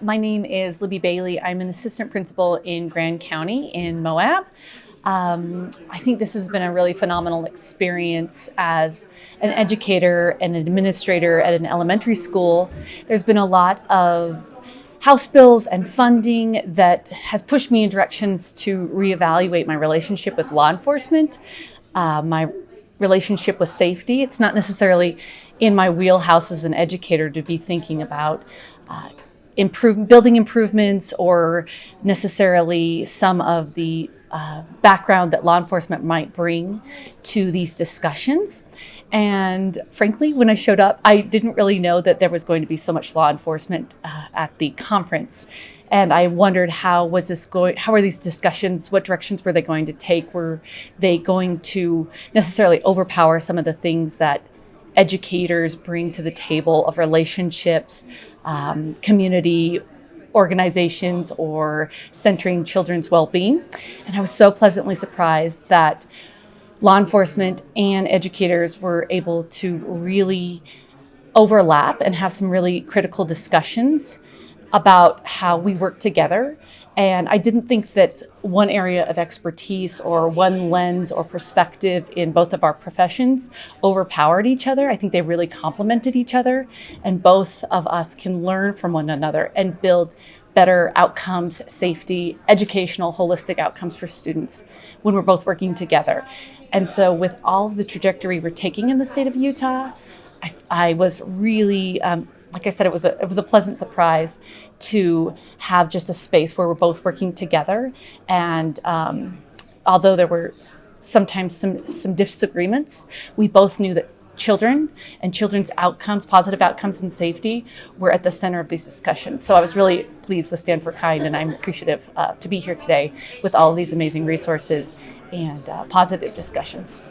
My name is Libby Bailey. I'm an assistant principal in Grand County in Moab. I think this has been a really phenomenal experience as an educator and an administrator at an elementary school. There's been a lot of House bills and funding that has pushed me in directions to reevaluate my relationship with law enforcement, my relationship with safety. It's not necessarily in my wheelhouse as an educator to be thinking about building improvements or necessarily some of the background that law enforcement might bring to these discussions. And frankly, when I showed up, I didn't really know that there was going to be so much law enforcement at the conference. And I wondered how are these discussions, what directions were they going to take? Were they going to necessarily overpower some of the things that educators bring to the table of relationships, community organizations, or centering children's well-being? And I was so pleasantly surprised that law enforcement and educators were able to really overlap and have some really critical discussions about how we work together. And I didn't think that one area of expertise or one lens or perspective in both of our professions overpowered each other. I think they really complemented each other, and both of us can learn from one another and build better outcomes, safety, educational, holistic outcomes for students when we're both working together. And so with all of the trajectory we're taking in the state of Utah, I was really, like I said, it was a pleasant surprise to have just a space where we're both working together. And although there were sometimes some disagreements, we both knew that children and children's outcomes, positive outcomes and safety, were at the center of these discussions. So I was really pleased with Stand for Kind, and I'm appreciative to be here today with all of these amazing resources and positive discussions.